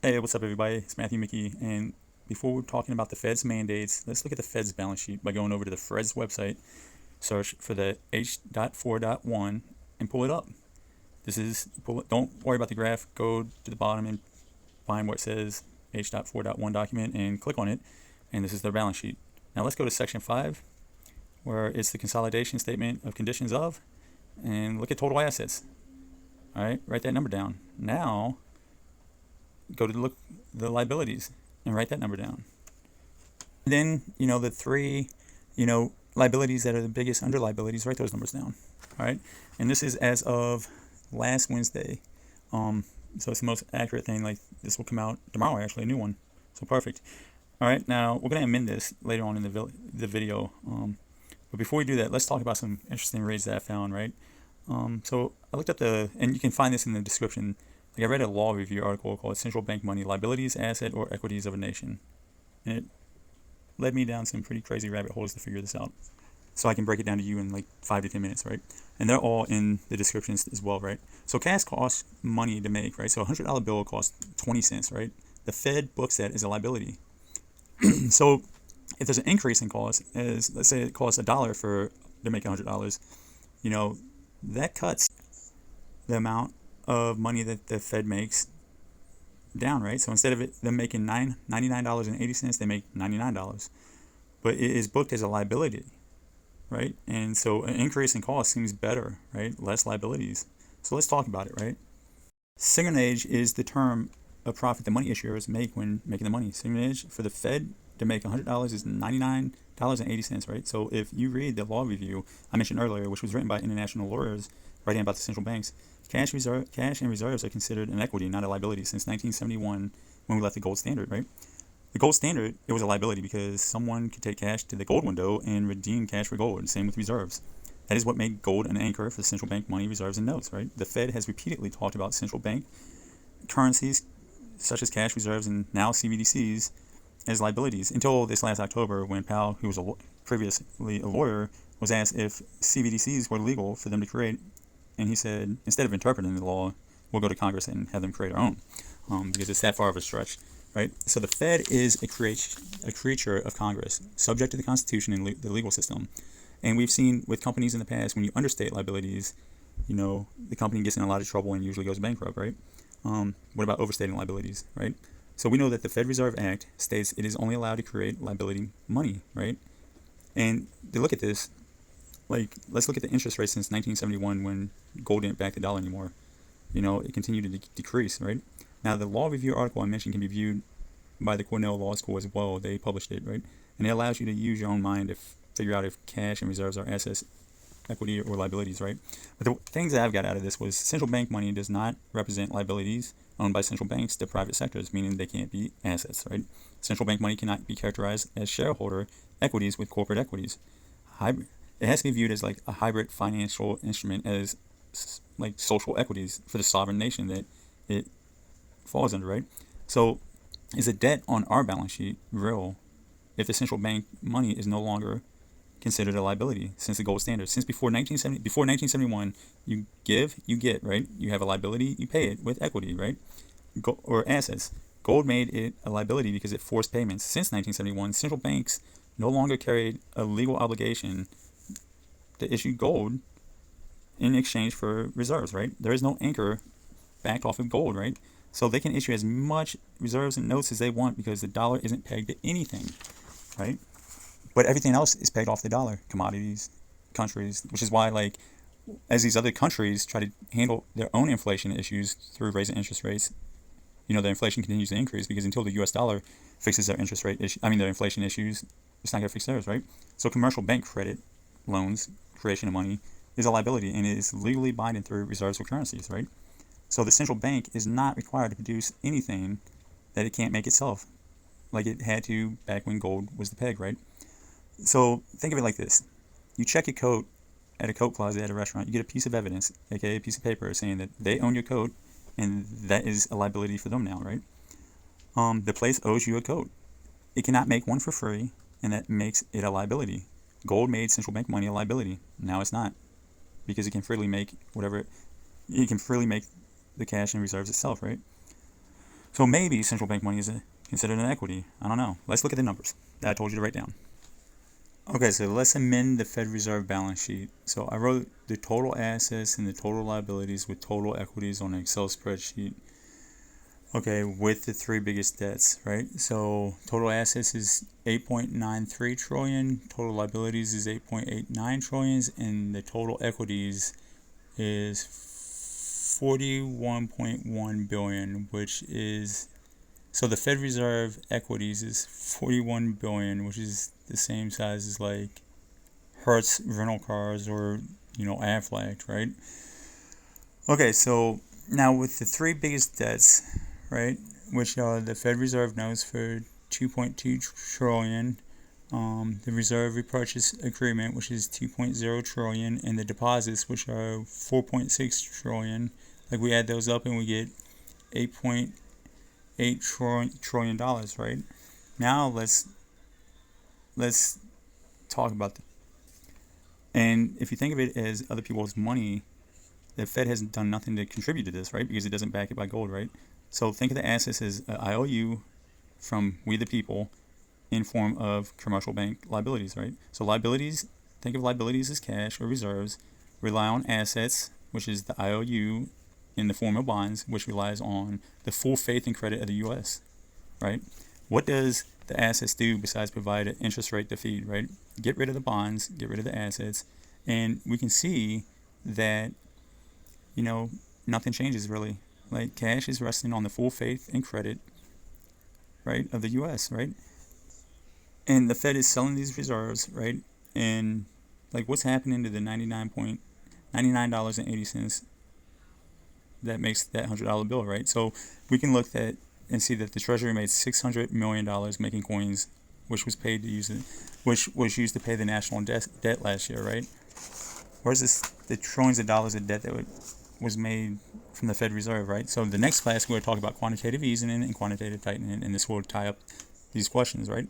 Hey, what's up, everybody? It's Matthew Mickey, and before we're talking about the Fed's mandates, let's look at the Fed's balance sheet by going over to the Fed's website, search for the H.4.1, and pull it up. Don't worry about the graph. Go to the bottom and find where it says H.4.1 document and click on it, and this is their balance sheet. Now let's go to section 5, where it's the consolidation statement of conditions of, and look at total assets. All right, write that number down. Now go to the liabilities and write that number down. And then, the three, liabilities that are the biggest under liabilities, write those numbers down. All right. And this is as of last Wednesday. So it's the most accurate thing. Like, this will come out tomorrow, actually, a new one. So perfect. All right. Now, we're going to amend this later on in the video. But before we do that, let's talk about some interesting rates that I found, right? So I looked up and you can find this in the description. Like, I read a law review article called Central Bank Money, Liabilities, Asset, or Equities of a Nation. And it led me down some pretty crazy rabbit holes to figure this out. So I can break it down to you in like 5 to 10 minutes, right? And they're all in the descriptions as well, right? So cash costs money to make, right? So a $100 bill costs 20 cents, right? The Fed books that as a liability. So if there's an increase in cost, as let's say it costs $1 to make $100, that cuts the amount of money that the Fed makes down, right? So instead of them making $99.80, they make $99. But it is booked as a liability, right? And so an increase in cost seems better, right? Less liabilities. So let's talk about it, right? Signage is the term of profit the money issuers make when making the money. Signage for the Fed to make $100 is $99.80, right? So if you read the law review I mentioned earlier, which was written by international lawyers writing about the central banks, cash and reserves are considered an equity, not a liability, since 1971 when we left the gold standard, right? The gold standard, it was a liability because someone could take cash to the gold window and redeem cash for gold. Same with reserves. That is what made gold an anchor for central bank money, reserves, and notes, right? The Fed has repeatedly talked about central bank currencies such as cash reserves and now CBDCs as liabilities until this last October when Powell, who was previously a lawyer, was asked if CBDCs were legal for them to create. And he said, instead of interpreting the law, we'll go to Congress and have them create our own, because it's that far of a stretch, right? So the Fed is a creature of Congress, subject to the Constitution and the legal system. And we've seen with companies in the past, when you understate liabilities, the company gets in a lot of trouble and usually goes bankrupt, right? What about overstating liabilities, right? So we know that the Fed Reserve Act states it is only allowed to create liability money, right? And to look at this, like, let's look at the interest rate since 1971 when gold didn't back the dollar anymore. It continued to decrease, right? Now, the law review article I mentioned can be viewed by the Cornell Law School as well. They published it, right? And it allows you to use your own mind to figure out if cash and reserves are assets, equity, or liabilities, right? But the things that I've got out of this was central bank money does not represent liabilities owned by central banks to private sectors, meaning they can't be assets, right? Central bank money cannot be characterized as shareholder equities with corporate equities. Hybrid. It has to be viewed as like a hybrid financial instrument as like social equities for the sovereign nation that it falls under, right? So is a debt on our balance sheet real if the central bank money is no longer considered a liability since the gold standard? Since before 1971, you give, you get, right? You have a liability, you pay it with equity, right? Or assets. Gold made it a liability because it forced payments. Since 1971, central banks no longer carried a legal obligation to issue gold in exchange for reserves, right? There is no anchor backed off of gold, right? So they can issue as much reserves and notes as they want because the dollar isn't pegged to anything, right? But everything else is pegged off the dollar. Commodities, countries, which is why, like, as these other countries try to handle their own inflation issues through raising interest rates, their inflation continues to increase because until the U.S. dollar fixes their their inflation issues, it's not going to fix theirs, right? So commercial bank credit loans, creation of money, is a liability and it is legally binding through reserves or currencies, right? So the central bank is not required to produce anything that it can't make itself, like it had to back when gold was the peg, right? So think of it like this. You check your coat at a coat closet at a restaurant. You get a piece of evidence, aka a piece of paper, saying that they own your coat, and that is a liability for them now, right? The place owes you a coat. It cannot make one for free, and that makes it a liability. Gold made central bank money a liability. Now it's not, because it can freely make the cash and reserves itself, right? So maybe central bank money is considered an equity. I don't know. Let's look at the numbers that I told you to write down. Okay, so let's amend the Fed Reserve balance sheet. So I wrote the total assets and the total liabilities with total equities on an Excel spreadsheet. Okay, with the three biggest debts, right? So total assets is 8.93 trillion, total liabilities is 8.89 trillions, and the total equities is 41.1 billion, which is, so the Fed Reserve equities is 41 billion, which is the same size as like Hertz rental cars or, Aflac, right? Okay, so now with the three biggest debts, right, which the Fed Reserve knows for 2.2 trillion, the reserve repurchase agreement, which is 2.0 trillion, and the deposits, which are 4.6 trillion. Like, we add those up and we get 8.8 trillion dollars, right? Now let's talk about that. And if you think of it as other people's money, the Fed has done nothing to contribute to this, right? Because it doesn't back it by gold, right? So think of the assets as an IOU from we the people in form of commercial bank liabilities, right? So liabilities, think of liabilities as cash or reserves, rely on assets, which is the IOU in the form of bonds, which relies on the full faith and credit of the U.S., right? What does the assets do besides provide an interest rate to feed, right? Get rid of the bonds, get rid of the assets, and we can see that, nothing changes really. Like, cash is resting on the full faith and credit, right, of the U.S., right? And the Fed is selling these reserves, right? And like, what's happening to the $99.80 that makes that $100 bill, right? So we can look at and see that the Treasury made $600 million making coins, which was paid to use it, which was used to pay the national debt last year, right? Where's the trillions of dollars of debt that was made from the Fed Reserve, right? So the next class we're going to talk about quantitative easing and quantitative tightening, and this will tie up these questions, right?